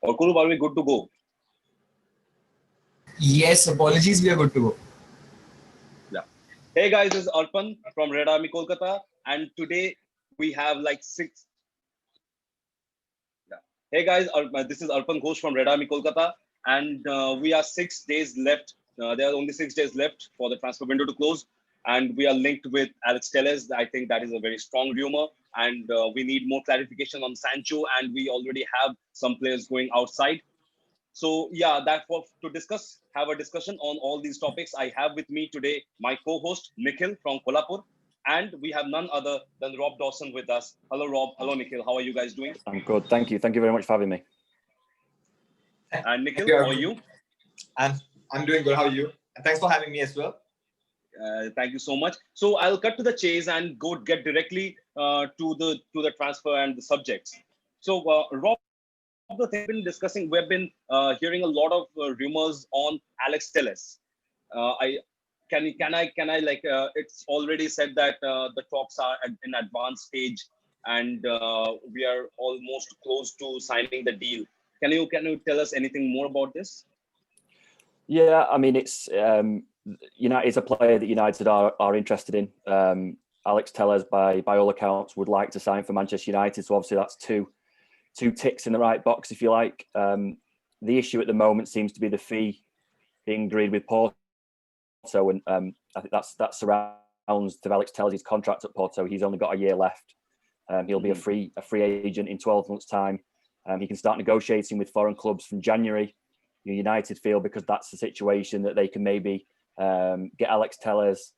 Or Kurup, are we good to go? Yes, apologies, we are good to go. Yeah. Hey guys, this is Arpan from Red Army Kolkata, and today we have like six. Yeah. Hey guys, this is Arpan Ghosh from Red Army Kolkata, and we are 6 days left. There are only 6 days left for the transfer window to close, and we are linked with Alex Telles. I think that is a very strong rumor, and we need more clarification on Sancho, and we already have some players going outside. So yeah, that for to have a discussion on all these topics. I have with me today my co-host Nikhil from Kolhapur, and we have none other than Rob Dawson with us. Hello, Rob. Hello, Nikhil. How are you guys doing? I'm good, thank you. Thank you very much for having me. And Nikhil, how are you? I'm doing good. How are you? And thanks for having me as well. Thank you so much. So I'll cut to the chase and get directly to the transfer and the subjects. So Rob, the thing we've been discussing, we've been hearing a lot of rumors on Alex Telles. Can I like it's already said that the talks are in advanced stage, and we are almost close to signing the deal. Can you tell us anything more about this? Yeah, I mean, it's United is a player that United are interested in. Alex Telles, by all accounts, would like to sign for Manchester United. So obviously that's two ticks in the right box, if you like. The issue at the moment seems to be the fee being agreed with Porto, and I think that surrounds to Alex Telles' contract at Porto. He's only got a year left. He'll be a free agent in 12 months' time. He can start negotiating with foreign clubs from January. United feel, because that's the situation, that they can maybe get Alex Telles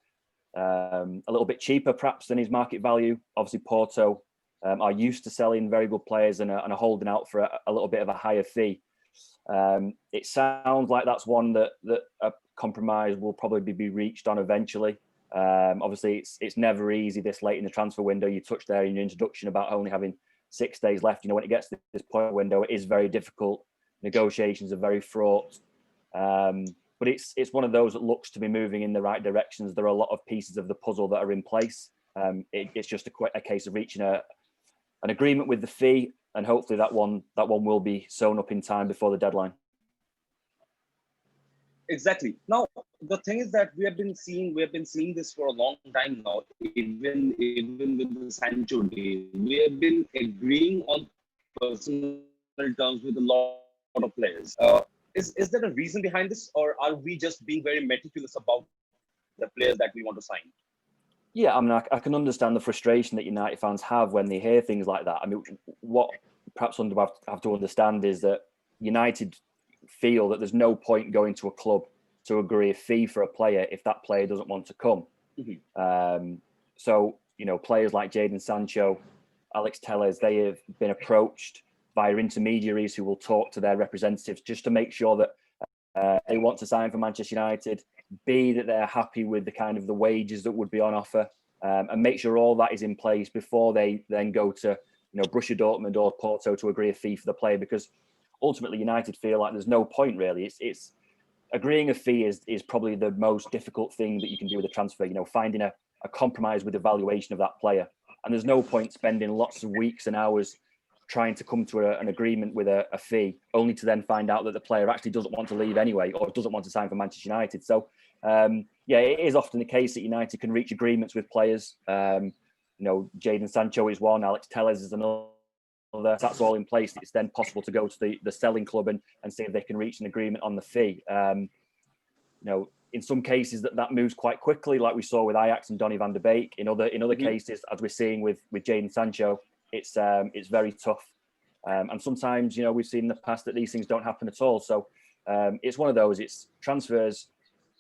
a little bit cheaper perhaps than his market value. Obviously Porto are used to selling very good players and are holding out for a little bit of a higher fee. It sounds like that's one that a compromise will probably be reached on eventually. Obviously it's never easy this late in the transfer window. You touched there in your introduction about only having 6 days left. When it gets to this point window, it is very difficult. Negotiations are very fraught, but it's one of those that looks to be moving in the right directions. There are a lot of pieces of the puzzle that are in place. It's just a case of reaching an agreement with the fee, and hopefully that one will be sewn up in time before the deadline. Exactly. Now the thing is that we have been seeing this for a long time now. Even with the Sancho deal, we have been agreeing on personal terms with a lot of players. Is there a reason behind this, or are we just being very meticulous about the players that we want to sign? Yeah, I mean, I can understand the frustration that United fans have when they hear things like that. I mean, what perhaps have to understand is that United feel that there's no point going to a club to agree a fee for a player if that player doesn't want to come. Mm-hmm. So, players like Jadon Sancho, Alex Telles, they have been approached via intermediaries who will talk to their representatives just to make sure that they want to sign for Manchester United, B, that they're happy with the wages that would be on offer, and make sure all that is in place before they then go to Borussia Dortmund or Porto to agree a fee for the player, because ultimately United feel like there's no point really. It's agreeing a fee is probably the most difficult thing that you can do with a transfer, finding a compromise with the valuation of that player. And there's no point spending lots of weeks and hours trying to come to an agreement with a fee, only to then find out that the player actually doesn't want to leave anyway, or doesn't want to sign for Manchester United. So, it is often the case that United can reach agreements with players. Jadon Sancho is one, Alex Telles is another. That's all in place. It's then possible to go to the selling club and see if they can reach an agreement on the fee. In some cases that moves quite quickly, like we saw with Ajax and Donny van de Beek. In other mm-hmm. cases, as we're seeing with Jadon Sancho, it's very tough. And sometimes, we've seen in the past that these things don't happen at all. So it's one of those. It's transfers,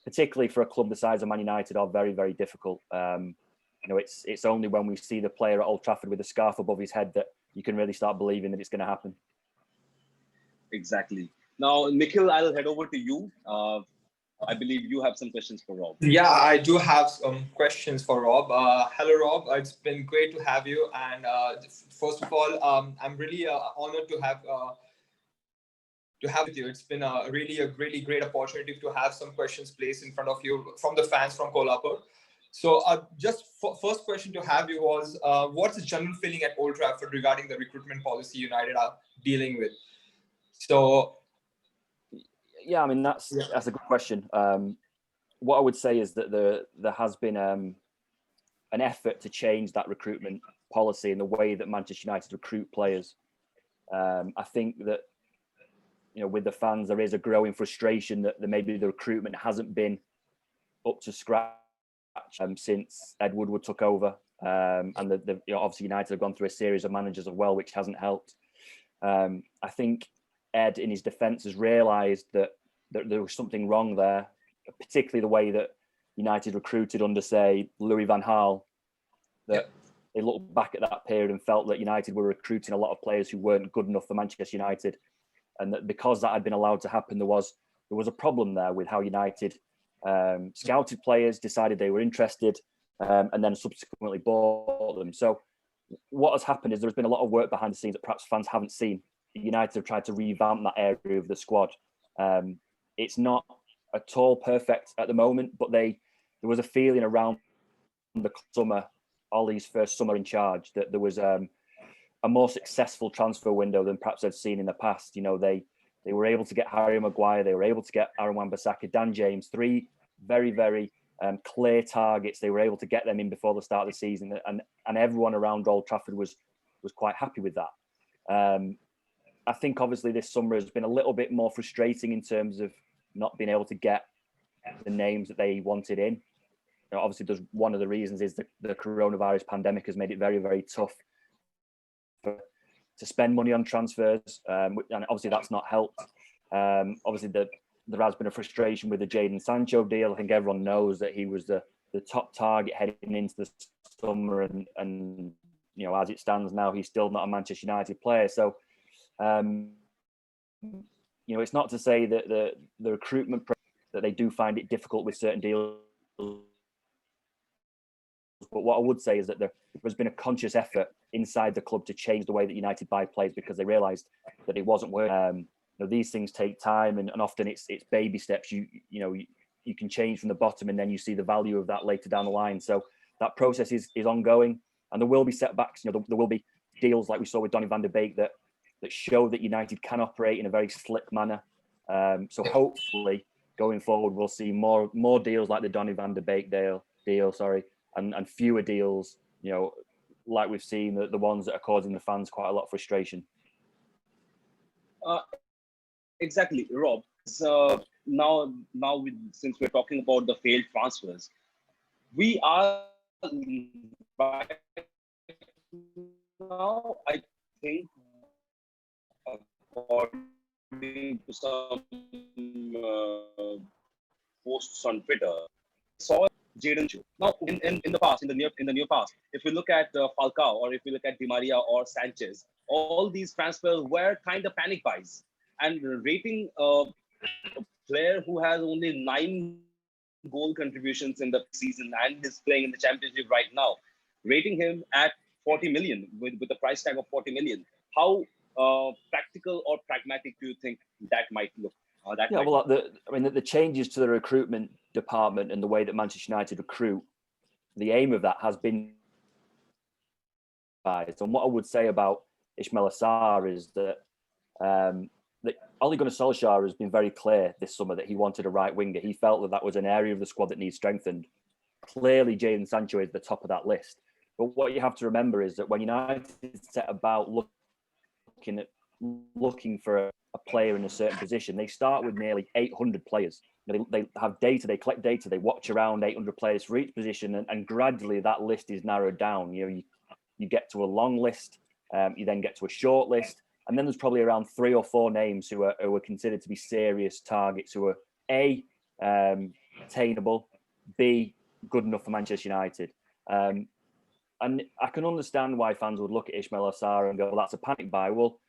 particularly for a club the size of Man United, are very, very difficult. It's only when we see the player at Old Trafford with a scarf above his head that you can really start believing that it's going to happen. Exactly. Now, Nikhil, I'll head over to you. I believe you have some questions for Rob. Yeah, I do have some questions for Rob. Hello, Rob. It's been great to have you. And first of all, I'm really honored to have with you. It's been a really great opportunity to have some questions placed in front of you from the fans from Kolhapur. So first question to have you was, what's the general feeling at Old Trafford regarding the recruitment policy United are dealing with? So, yeah, I mean that's a good question. What I would say is that there has been an effort to change that recruitment policy and the way that Manchester United recruit players. I think that, you know, with the fans, there is a growing frustration that maybe the recruitment hasn't been up to scratch since Ed Woodward took over. And you know, obviously United have gone through a series of managers as well, which hasn't helped. I think Ed, in his defence, has realised that there was something wrong there, particularly the way that United recruited under, say, Louis van Gaal. That they looked back at that period and felt that United were recruiting a lot of players who weren't good enough for Manchester United, and that because that had been allowed to happen, there was a problem there with how United scouted players, decided they were interested, and then subsequently bought them. So what has happened is there's been a lot of work behind the scenes that perhaps fans haven't seen. United have tried to revamp that area of the squad. It's not at all perfect at the moment, but there was a feeling around the summer, Ollie's first summer in charge, that there was a more successful transfer window than perhaps I've seen in the past. You know, they were able to get Harry Maguire, they were able to get Aaron Wan-Bissaka, Dan James, three very, very clear targets. They were able to get them in before the start of the season, and everyone around Old Trafford was quite happy with that. I think obviously this summer has been a little bit more frustrating in terms of not being able to get the names that they wanted in. You know, obviously, there's one of the reasons is that the coronavirus pandemic has made it very, very tough to spend money on transfers, and obviously that's not helped. Obviously, there has been a frustration with the Jadon Sancho deal. I think everyone knows that he was the top target heading into the summer, and you know, as it stands now, he's still not a Manchester United player. So, you know, it's not to say that the recruitment that they do find it difficult with certain deals. But what I would say is that there's been a conscious effort inside the club to change the way that United buy players, because they realised that it wasn't working. You know, these things take time, and often it's baby steps. You can change from the bottom, and then you see the value of that later down the line. So that process is ongoing, and there will be setbacks. You know, there will be deals like we saw with Donny van der Beek that show that United can operate in a very slick manner. So hopefully going forward, we'll see more deals like the Donny van der Beek deal, and fewer deals, you know, like we've seen, the ones that are causing the fans quite a lot of frustration. Exactly, Rob. So now since we're talking about the failed transfers, we are right now, I think, according to some posts on Twitter, saw Jadon Sancho. Now, in the near past, if we look at Falcao, or if we look at Di Maria or Sanchez, all these transfers were kind of panic buys. And rating a player who has only 9 goal contributions in the season and is playing in the championship right now, rating him at 40 million with a price tag of 40 million. How practical or pragmatic do you think that might look? The changes to the recruitment department and the way that Manchester United recruit, the aim of that has been. And what I would say about Ismaila Sarr is that Ole Gunnar Solskjaer has been very clear this summer that he wanted a right winger. He felt that was an area of the squad that needs strengthened. Clearly, Jadon Sancho is the top of that list. But what you have to remember is that when United set about looking for a player in a certain position, they start with nearly 800 players. You know, they have data, they collect data, they watch around 800 players for each position, and gradually that list is narrowed down. You know, you get to a long list, you then get to a short list, and then there's probably around 3 or 4 names who are considered to be serious targets, who are A, attainable, B, good enough for Manchester United. And I can understand why fans would look at Ismaila Sarr and go, well, that's a panic buy. Well,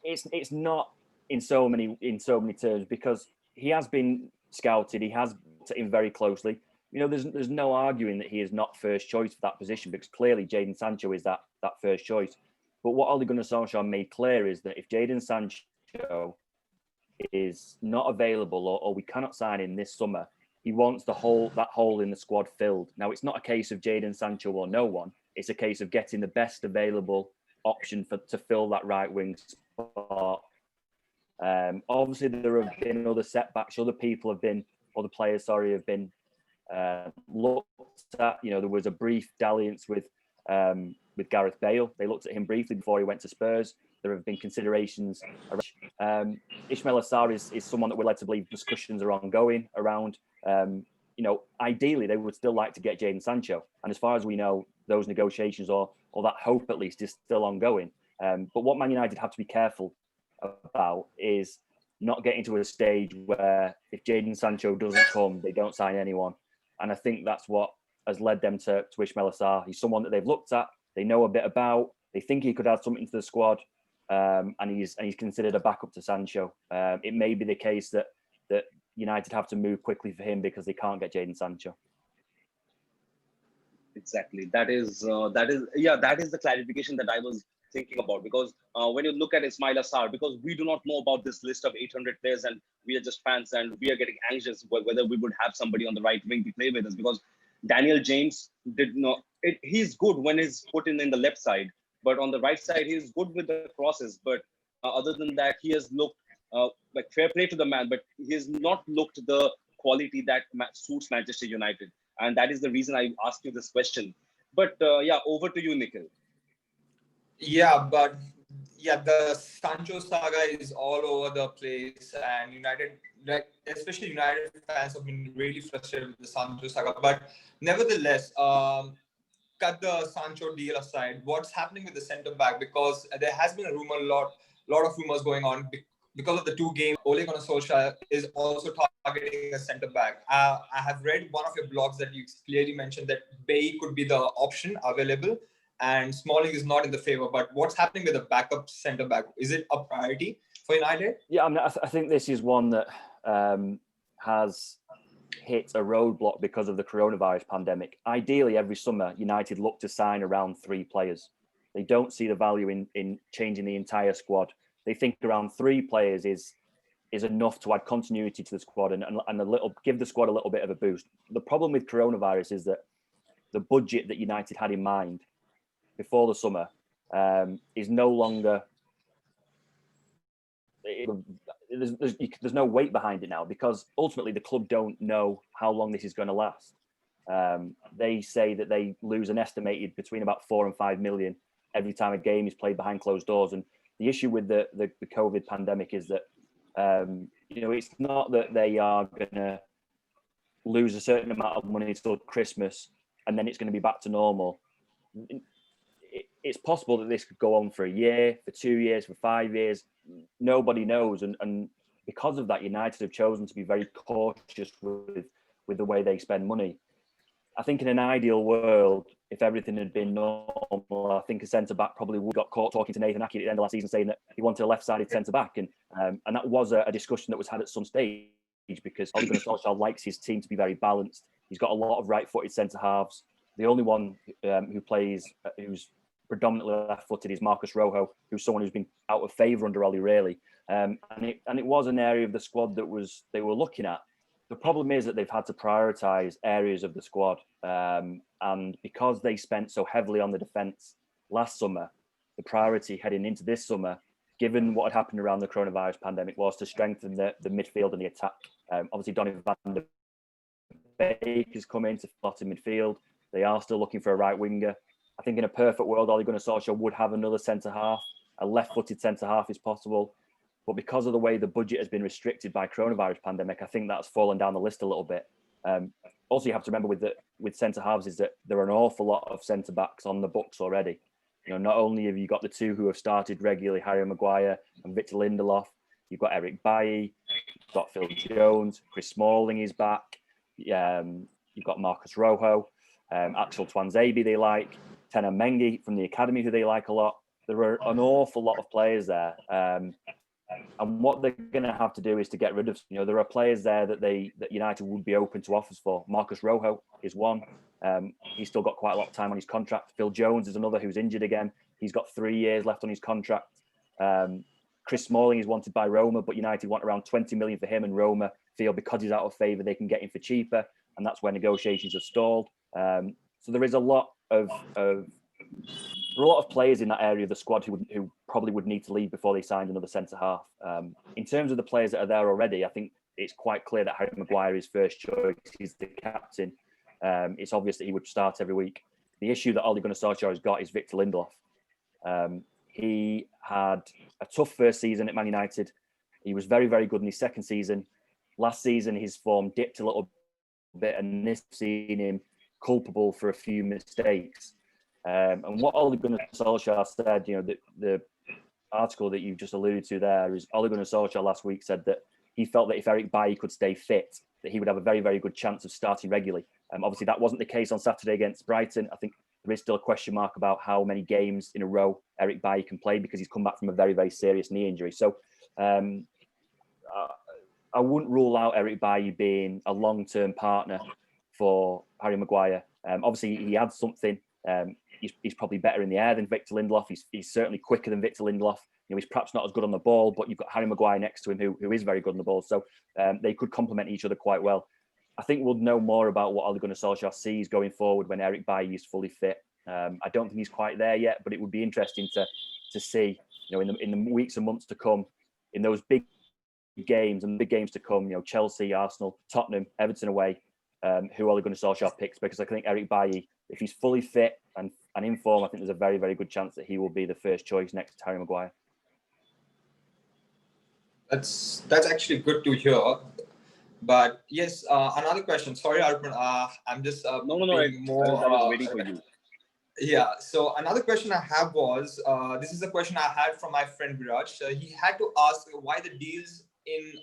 it's not in so many terms, because he has been scouted, he has to him very closely. You know, there's no arguing that he is not first choice for that position, because clearly Jadon Sancho is that first choice. But what Ole Gunnar Solskjaer made clear is that if Jadon Sancho is not available, or we cannot sign him this summer, he wants that hole in the squad filled. Now, it's not a case of Jadon Sancho or no one. It's a case of getting the best available option to fill that right wing spot Obviously, there have been other setbacks. Other players, have been looked at. You know, there was a brief dalliance with Gareth Bale. They looked at him briefly before he went to Spurs. There have been considerations. Ismail Assar is someone that we're led to believe discussions are ongoing around. You know, ideally, they would still like to get Jadon Sancho. And as far as we know, those negotiations or that hope at least is still ongoing. But what Man United have to be careful about is not getting to a stage where if Jadon Sancho doesn't come, they don't sign anyone. And I think that's what has led them to Ismail Assar. He's someone that they've looked at, they know a bit about, they think he could add something to the squad, and he's considered a backup to Sancho. It may be the case that United have to move quickly for him because they can't get Jadon Sancho. Exactly. That is the clarification that I was thinking about, because when you look at Ismail Assar, because we do not know about this list of 800 players and we are just fans and we are getting anxious whether we would have somebody on the right wing to play with us, because Daniel James did not. He's good when he's put in the left side, but on the right side he's good with the crosses. But other than that, he has looked like fair play to the man, but he has not looked the quality that suits Manchester United, and that is the reason I asked you this question. But over to you, Nikhil. The Sancho saga is all over the place, and United, especially United fans, have been really frustrated with the Sancho saga. But nevertheless, cut the Sancho deal aside, what's happening with the centre back? Because there has been a lot of rumors going on because of the two games. Ole Gunnar Solskjaer is also targeting a centre back. I have read one of your blogs that you clearly mentioned that Bailly could be the option available, and Smalling is not in the favour. But what's happening with the backup centre back? Is it a priority for United? Yeah, I think this is one that has hit a roadblock because of the coronavirus pandemic. Ideally, every summer, United look to sign around 3 players. They don't see the value in changing the entire squad. They think around 3 players is enough to add continuity to the squad and give the squad a little bit of a boost. The problem with coronavirus is that the budget that United had in mind before the summer is no longer. There's no weight behind it now, because ultimately the club don't know how long this is going to last. They say that they lose an estimated between about 4 and 5 million every time a game is played behind closed doors. And the issue with the COVID pandemic is that it's not that they are going to lose a certain amount of money till Christmas and then it's going to be back to normal. It's possible that this could go on for a year, for 2 years, for 5 years. Nobody knows. And because of that, United have chosen to be very cautious with the way they spend money. I think in an ideal world, if everything had been normal, I think a centre-back probably would have got caught talking to Nathan Ake at the end of last season saying that he wanted a left-sided centre-back. And that was a discussion that was had at some stage, because Ole Gunnar Solskjaer likes his team to be very balanced. He's got a lot of right-footed centre-halves. The only one who's predominantly left-footed is Marcus Rojo, who's someone who's been out of favour under Ollie Rayleigh. And it was an area of the squad that they were looking at. The problem is that they've had to prioritise areas of the squad. And because they spent so heavily on the defence last summer, the priority heading into this summer, given what had happened around the coronavirus pandemic, was to strengthen the midfield and the attack. Obviously, Donny van der Beek has come in to slot in midfield. They are still looking for a right winger. I think in a perfect world, Ole Gunnar Solskjaer would have another centre-half. A left-footed centre-half is possible. But because of the way the budget has been restricted by coronavirus pandemic, I think that's fallen down the list a little bit. Also, you have to remember with centre-halves is that there are an awful lot of centre-backs on the books already. You know, not only have you got the 2 who have started regularly, Harry Maguire and Victor Lindelof, you've got Eric Bailly, you've got Phil Jones, Chris Smalling is back, you've got Marcus Rojo, Axel Tuanzebe they like, Tena Mengi from the academy who they like a lot. There are an awful lot of players there. And what they're going to have to do is to get rid of, there are players there that United would be open to offers for. Marcus Rojo is one. He's still got quite a lot of time on his contract. Phil Jones is another who's injured again. He's got 3 years left on his contract. Chris Smalling is wanted by Roma, but United want around 20 million for him, and Roma feel because he's out of favour they can get him for cheaper, and that's where negotiations have stalled. So there is a lot of players in that area of the squad who probably would need to leave before they signed another centre half. In terms of the players that are there already, I think it's quite clear that Harry Maguire is first choice. He's the captain. It's obvious that he would start every week. The issue that Ole Gunnar Solskjaer has got is Victor Lindelof. He had a tough first season at Man United. He was very, very good in his second season. Last season, his form dipped a little bit, and this seen him culpable for a few mistakes. And what Ole Gunnar Solskjaer said, the article that you just alluded to there is Ole Gunnar Solskjaer last week said that he felt that if Eric Bailly could stay fit, that he would have a very, very good chance of starting regularly. Obviously, that wasn't the case on Saturday against Brighton. I think there is still a question mark about how many games in a row Eric Bailly can play because he's come back from a very, very serious knee injury. So I wouldn't rule out Eric Bailly being a long-term partner for Harry Maguire. Obviously, he had something. He's probably better in the air than Victor Lindelof. He's certainly quicker than Victor Lindelof. He's perhaps not as good on the ball, but you've got Harry Maguire next to him who is very good on the ball. So they could complement each other quite well. I think we'll know more about what Ole Gunnar Solskjaer sees going forward when Eric Bailly is fully fit. I don't think he's quite there yet, but it would be interesting to see, in the weeks and months to come, in those big games and big games to come, Chelsea, Arsenal, Tottenham, Everton away, who Ole Gunnar Solskjaer picks, because I think Eric Bailly, if he's fully fit and in form, I think there's a very, very good chance that he will be the first choice next to Harry Maguire. That's actually good to hear. But yes, another question. Sorry, Arpan. I'm just No. I was waiting for you. Yeah. So another question I have was, this is a question I had from my friend Viraj. He had to ask why the deals in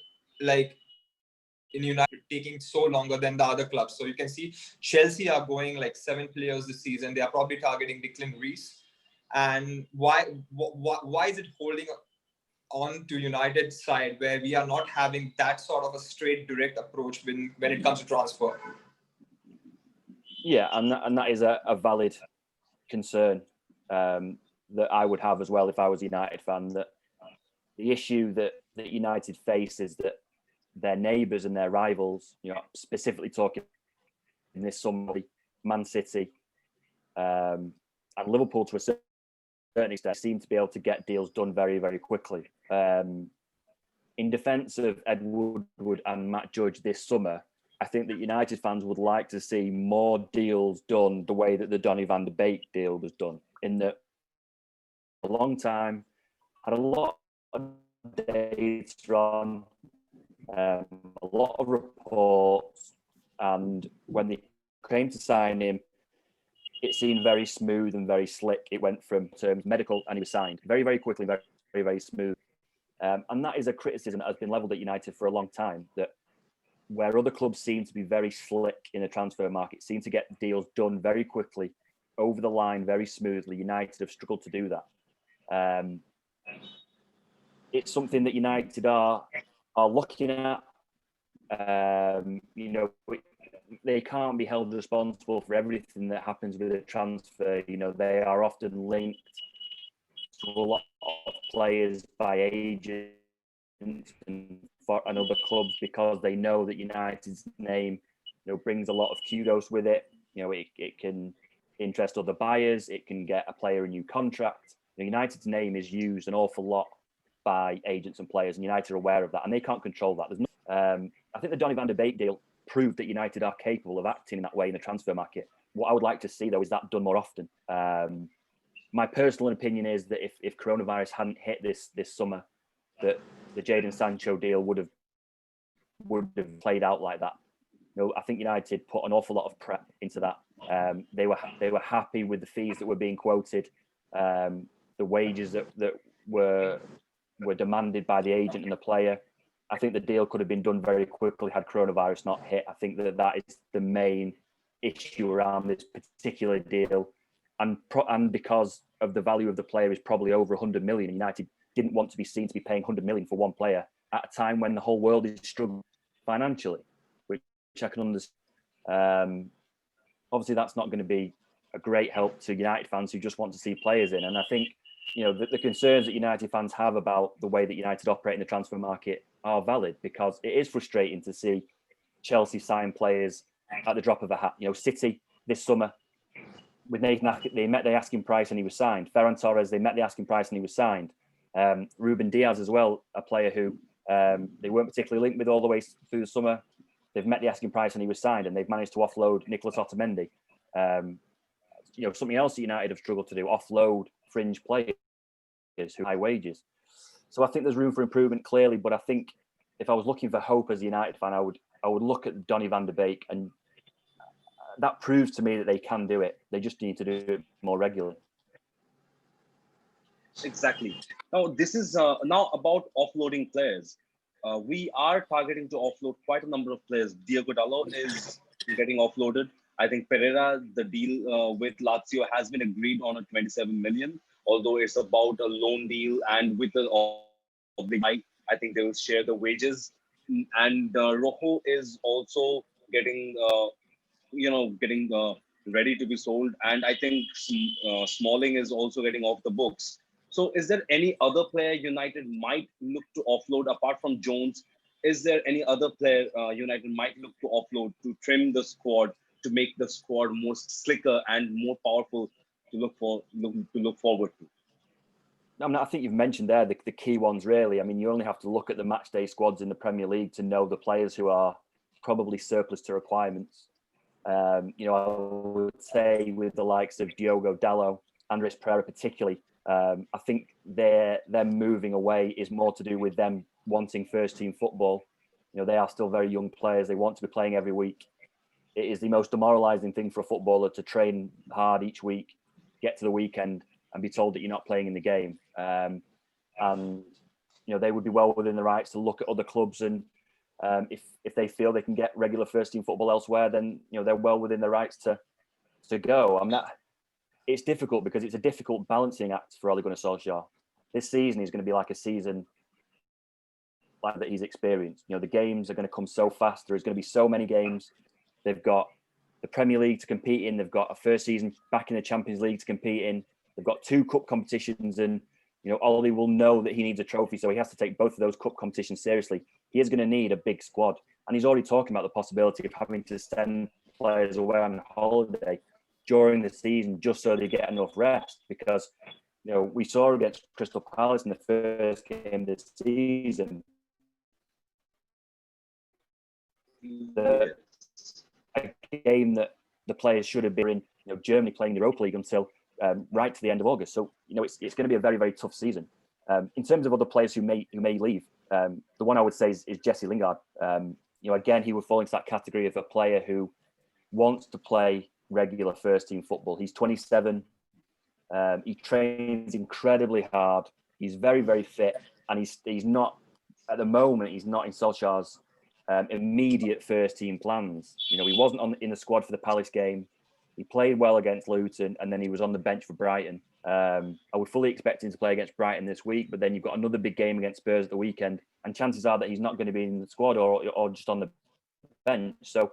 United taking so longer than the other clubs. So you can see Chelsea are going like 7 players this season. They are probably targeting Declan Rice. And why is it holding on to United's side where we are not having that sort of a straight direct approach when it comes to transfer? Yeah, and that is a valid concern that I would have as well if I was a United fan. That the issue that United face is that their neighbours and their rivals, specifically talking in this summer, Man City and Liverpool to a certain extent, seem to be able to get deals done very, very quickly. In defence of Ed Woodward and Matt Judge this summer, I think that United fans would like to see more deals done the way that the Donny van de Beek deal was done, in that a long time, had a lot of data on, a lot of reports, and when they came to sign him, it seemed very smooth and very slick. It went from terms medical and he was signed very, very quickly, very, very, very smooth. And that is a criticism that has been levelled at United for a long time, that where other clubs seem to be very slick in the transfer market, seem to get deals done very quickly, over the line very smoothly, United have struggled to do that. It's something that United are looking at. They can't be held responsible for everything that happens with a transfer. They are often linked to a lot of players by agents and other clubs because they know that United's name, brings a lot of kudos with it. It can interest other buyers. It can get a player a new contract. United's name is used an awful lot by agents and players, and United are aware of that, and they can't control that. I think the Donny van de Beek deal proved that United are capable of acting in that way in the transfer market. What I would like to see, though, is that done more often. My personal opinion is that if coronavirus hadn't hit this summer, that the Jadon Sancho deal would have played out like that. I think United put an awful lot of prep into that. They were happy with the fees that were being quoted, the wages that were demanded by the agent and the player. I think the deal could have been done very quickly had coronavirus not hit. I think that is the main issue around this particular deal. And because of the value of the player is probably over 100 million, United didn't want to be seen to be paying 100 million for one player at a time when the whole world is struggling financially, which I can understand. Obviously, that's not going to be a great help to United fans who just want to see players in. And I think, the concerns that United fans have about the way that United operate in the transfer market are valid, because it is frustrating to see Chelsea sign players at the drop of a hat. City this summer, with Nathan Ackett, they met the asking price and he was signed. Ferran Torres, they met the asking price and he was signed. Ruben Diaz as well, a player who they weren't particularly linked with all the way through the summer. They've met the asking price and he was signed, and they've managed to offload Nicolas Otamendi. Something else that United have struggled to do, offload fringe players who have high wages. So I think there's room for improvement clearly, but I think if I was looking for hope as a United fan, I would look at Donny van der Beek, and that proves to me that they can do it. They just need to do it more regularly. Exactly. Now, this is now about offloading players. We are targeting to offload quite a number of players. Diogo Dalot is getting offloaded. I think Pereira, the deal with Lazio has been agreed on at 27 million, although it's about a loan deal, and with the I think they will share the wages. And Rojo is also getting ready to be sold, and I think Smalling is also getting off the books. So is there any other player United might look to offload apart from Jones? Is there any other player United might look to offload to trim the squad, to make the squad more slicker and more powerful to look forward to? I think you've mentioned there the key ones, really. I mean, you only have to look at the match day squads in the Premier League to know the players who are probably surplus to requirements. I would say with the likes of Diogo Dalot, Andres Pereira particularly, I think their moving away is more to do with them wanting first team football. They are still very young players. They want to be playing every week. It is the most demoralising thing for a footballer to train hard each week, get to the weekend and be told that you're not playing in the game. And they would be well within the rights to look at other clubs, and if they feel they can get regular first team football elsewhere, then they're well within their rights to go. It's difficult because it's a difficult balancing act for Ole Gunnar Solskjaer. This season is going to be like a season like that he's experienced. The games are going to come so fast. There's going to be so many games. They've got the Premier League to compete in. They've got a first season back in the Champions League to compete in. They've got 2 cup competitions, and Ole will know that he needs a trophy, so he has to take both of those cup competitions seriously. He is going to need a big squad, and he's already talking about the possibility of having to send players away on holiday during the season just so they get enough rest, because we saw against Crystal Palace in the first game this season a game that the players should have been in Germany playing the Europa League until right to the end of August. So it's going to be a very, very tough season. In terms of other players who may leave, the one I would say is Jesse Lingard. Again, he would fall into that category of a player who wants to play regular first team football. He's 27. He trains incredibly hard. He's very, very fit, and he's not at the moment. He's not in Solskjaer's immediate first team plans. He wasn't in the squad for the Palace game. He played well against Luton, and then he was on the bench for Brighton. I would fully expect him to play against Brighton this week, but then you've got another big game against Spurs at the weekend, and chances are that he's not going to be in the squad or just on the bench. So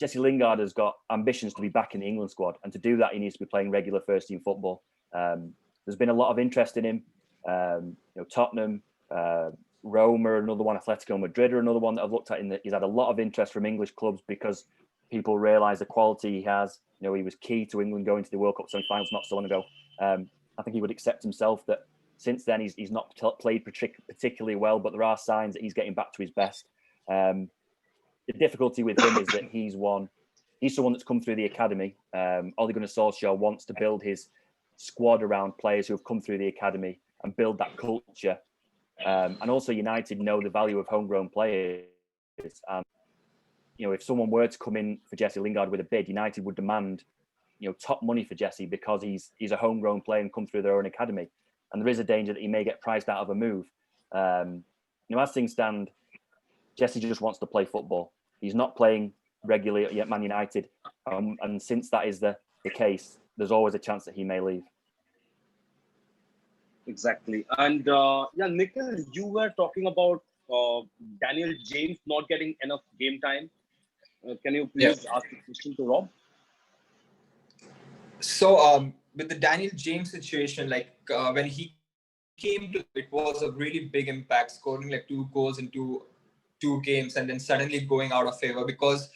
Jesse Lingard has got ambitions to be back in the England squad, and to do that, he needs to be playing regular first team football. There's been a lot of interest in him. Tottenham, Roma, another one, Atletico Madrid, or another one that I've looked at. He's had a lot of interest from English clubs because people realise the quality he has. He was key to England going to the World Cup semi-finals not so long ago. I think he would accept himself that since then he's not played particularly well, but there are signs that he's getting back to his best. The difficulty with him is that he's someone that's come through the academy. Ole Gunnar Solskjaer wants to build his squad around players who have come through the academy and build that culture. And also United know the value of homegrown players. And if someone were to come in for Jesse Lingard with a bid, United would demand top money for Jesse because he's a homegrown player and come through their own academy. And there is a danger that he may get priced out of a move. As things stand, Jesse just wants to play football. He's not playing regularly at Man United. And since that is the case, there's always a chance that he may leave. Exactly. And Nikhil, you were talking about Daniel James not getting enough game time. Can you please ask the question to Rob? So with the Daniel James situation, when he came to, it was a really big impact, scoring 2 goals in two games and then suddenly going out of favor, because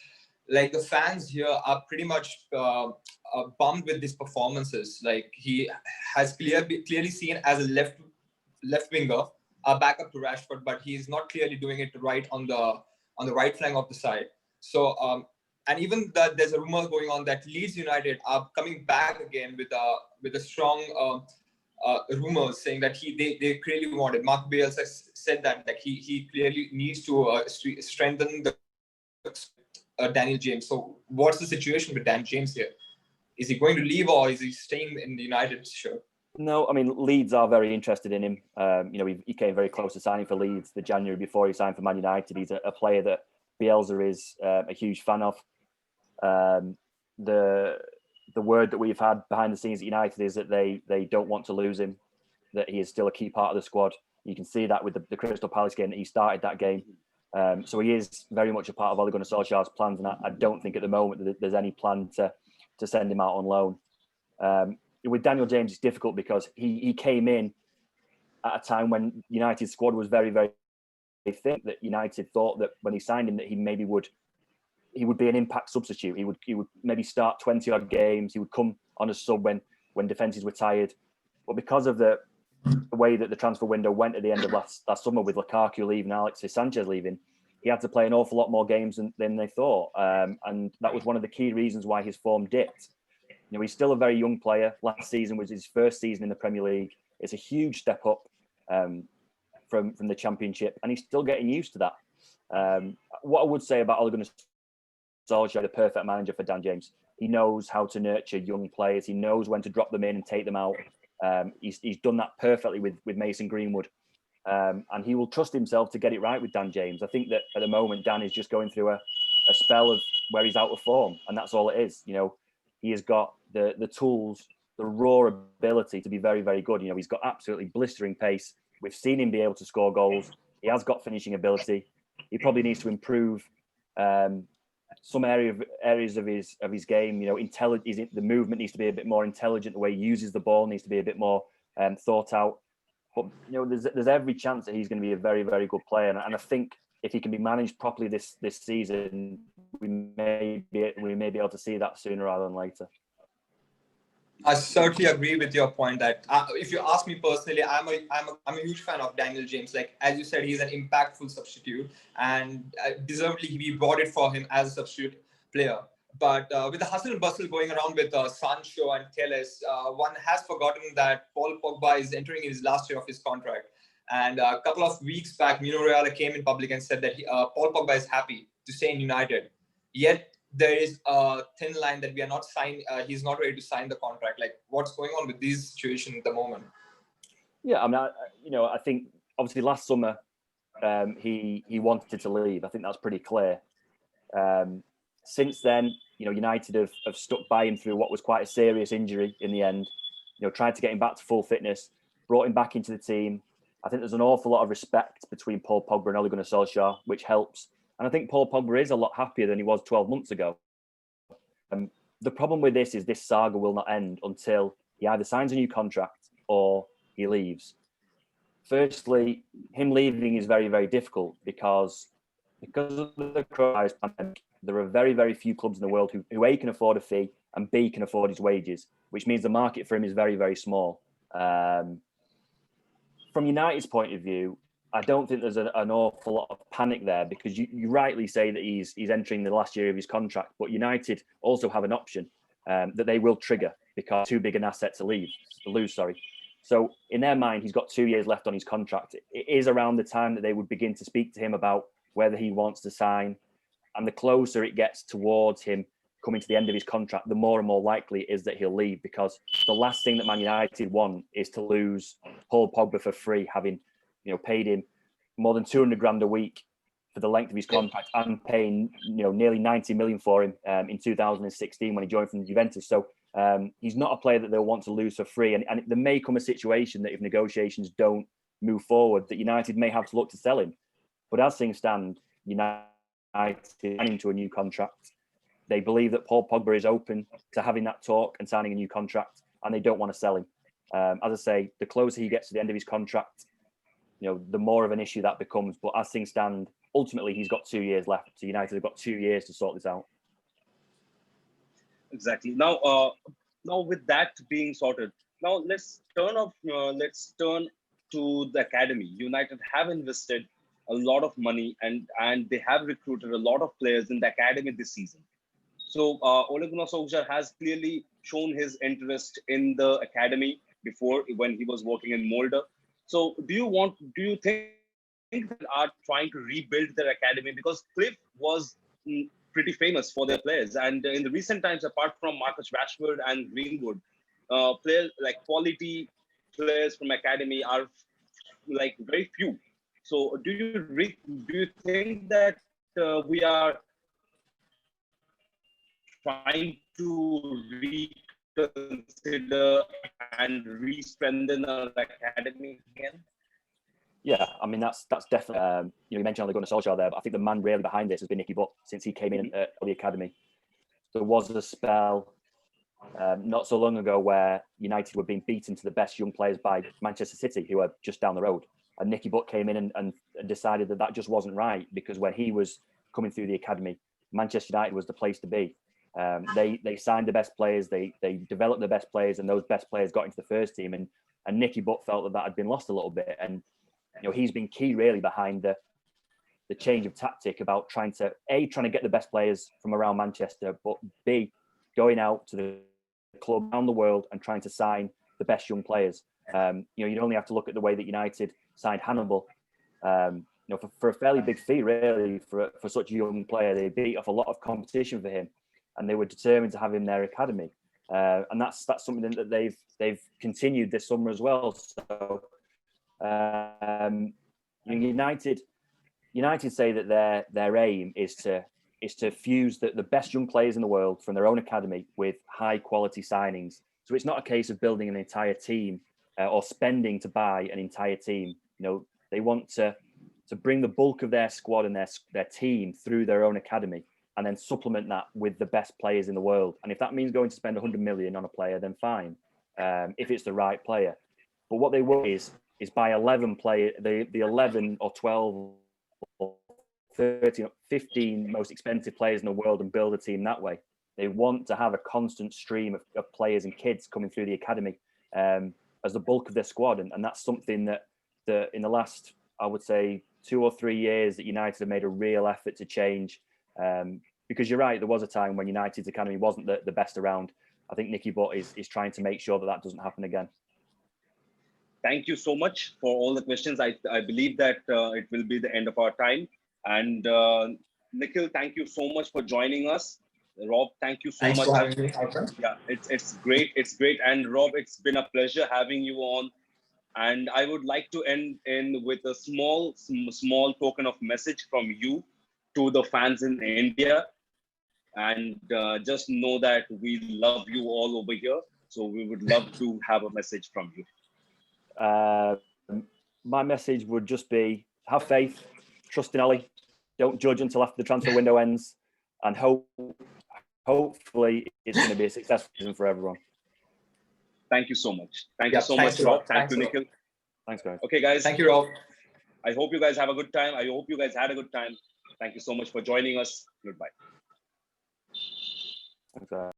like the fans here are pretty much bummed with these performances. Like he has clearly seen as a left winger, a backup to Rashford, but he's not clearly doing it right on the right flank of the side. So and even that there's a rumor going on that Leeds United are coming back again with a strong rumors saying that they clearly wanted. Mark Bielsa said that he clearly needs to strengthen the Daniel James. So what's the situation with Dan James here? Is he going to leave or is he staying in the United shirt? No, I mean, Leeds are very interested in him. He came very close to signing for Leeds the January before he signed for Man United. He's a player that Bielsa is a huge fan of. The word that we've had behind the scenes at United is that they don't want to lose him, that he is still a key part of the squad. You can see that with the Crystal Palace game, that he started that game. So he is very much a part of Ole Gunnar Solskjaer's plans, and I don't think at the moment that there's any plan to send him out on loan. With Daniel James, it's difficult because he came in at a time when United's squad was very, very thin, that United thought that when he signed him that he maybe would be an impact substitute. He would maybe start 20 odd games. He would come on a sub when defenses were tired. But because of the way that the transfer window went at the end of last summer, with Lukaku leaving, Alexis Sanchez leaving, he had to play an awful lot more games than they thought. And that was one of the key reasons why his form dipped. He's still a very young player. Last season was his first season in the Premier League. It's a huge step up from the Championship, and he's still getting used to that. What I would say about Ole Gunnar Solskjaer, the perfect manager for Dan James. He knows how to nurture young players. He knows when to drop them in and take them out. He's done that perfectly with Mason Greenwood. And he will trust himself to get it right with Dan James. I think that at the moment, Dan is just going through a spell of where he's out of form, and that's all it is. He has got the tools, the raw ability to be very, very good. He's got absolutely blistering pace. We've seen him be able to score goals. He has got finishing ability. He probably needs to improve some areas of his game. The movement needs to be a bit more intelligent. The way he uses the ball needs to be a bit more thought out. But there's every chance that he's going to be a very, very good player. And I think if he can be managed properly this season, we may be able to see that sooner rather than later. I certainly agree with your point that if you ask me personally, I'm a huge fan of Daniel James. Like as you said, he's an impactful substitute, and deservedly we brought it for him as a substitute player. But with the hustle and bustle going around with Sancho and Telles, one has forgotten that Paul Pogba is entering his last year of his contract. And a couple of weeks back, Mino Raiola came in public and said that Paul Pogba is happy to stay in United. Yet there is a thin line that we are not signed. He's not ready to sign the contract. Like, what's going on with this situation at the moment? Yeah, I mean, I think obviously last summer he wanted to leave. I think that's pretty clear. Since then, United have stuck by him through what was quite a serious injury in the end. Tried to get him back to full fitness, brought him back into the team. I think there's an awful lot of respect between Paul Pogba and Ole Gunnar Solskjaer, which helps. And I think Paul Pogba is a lot happier than he was 12 months ago. The problem with this is this saga will not end until he either signs a new contract or he leaves. Firstly, him leaving is very, very difficult because of the coronavirus pandemic. There are very, very few clubs in the world who A, can afford a fee, and B, can afford his wages, which means the market for him is very, very small. From United's point of view, I don't think there's an awful lot of panic there, because you rightly say that he's entering the last year of his contract, but United also have an option that they will trigger because too big an asset to lose. So in their mind, he's got 2 years left on his contract. It is around the time that they would begin to speak to him about whether he wants to sign. And the closer it gets towards him coming to the end of his contract, the more and more likely it is that he'll leave, because the last thing that Man United want is to lose Paul Pogba for free, having paid him more than 200 grand a week for the length of his contract and paying nearly 90 million for him in 2016 when he joined from Juventus. So he's not a player that they'll want to lose for free. And there may come a situation that if negotiations don't move forward, that United may have to look to sell him. But as things stand, United signing to a new contract. They believe that Paul Pogba is open to having that talk and signing a new contract, and they don't want to sell him. As I say, the closer he gets to the end of his contract, the more of an issue that becomes. But as things stand, ultimately he's got 2 years left. So United have got 2 years to sort this out. Exactly. Now with that being sorted, now let's turn to the academy. United have invested a lot of money and they have recruited a lot of players in the academy this season. So Ole Gunnar Solskjaer has clearly shown his interest in the academy before when he was working in Molde. So do you think that are trying to rebuild their academy because Cliff was pretty famous for their players, and in the recent times, apart from Marcus Rashford and Greenwood, players like quality players from academy are like very few. So do you think that we are trying to reconsider and re-strengthen our academy again? Yeah, I mean that's definitely. You mentioned Ole Gunnar Solskjaer there, but I think the man really behind this has been Nicky Butt since he came in at the academy. There was a spell not so long ago where United were being beaten to the best young players by Manchester City, who are just down the road. And Nicky Butt came in and decided that just wasn't right, because when he was coming through the academy, Manchester United was the place to be. They signed the best players, they developed the best players, and those best players got into the first team. And Nicky Butt felt that had been lost a little bit. And he's been key really behind the change of tactic about trying to get the best players from around Manchester, but B, going out to the club around the world and trying to sign the best young players. You'd only have to look at the way that United signed Hannibal. For a fairly big fee, really, for such a young player. They beat off a lot of competition for him, and they were determined to have him in their academy. And that's something that they've continued this summer as well. So United say that their aim is to fuse the best young players in the world from their own academy with high quality signings. So it's not a case of building an entire team or spending to buy an entire team. They want to bring the bulk of their squad and their team through their own academy, and then supplement that with the best players in the world. And if that means going to spend 100 million on a player, then fine, if it's the right player. But what they will is by 11 players, the 11 or 12 or 13 or 15 most expensive players in the world, and build a team that way. They want to have a constant stream of players and kids coming through the academy as the bulk of their squad. And that's something that in the last, I would say, 2 or 3 years that United have made a real effort to change. Because you're right, there was a time when United's academy wasn't the best around. I think Nicky Butt is trying to make sure that doesn't happen again. Thank you so much for all the questions. I believe that it will be the end of our time. And Nikhil, thank you so much for joining us. Rob, thank you so much. Thanks for having me, Arpan. Yeah, it's great. It's great. And Rob, it's been a pleasure having you on. And I would like to end with a small token of message from you to the fans in India. And just know that we love you all over here. So we would love to have a message from you. My message would just be: have faith, trust in Ollie, don't judge until after the transfer window ends, and hopefully it's going to be a successful season for everyone. Thank you so much. Thank you so much, Rob. Thank you, Nikhil. Thanks, guys. Okay, guys. Thank you, Rob. I hope you guys have a good time. I hope you guys had a good time. Thank you so much for joining us. Goodbye. Thanks,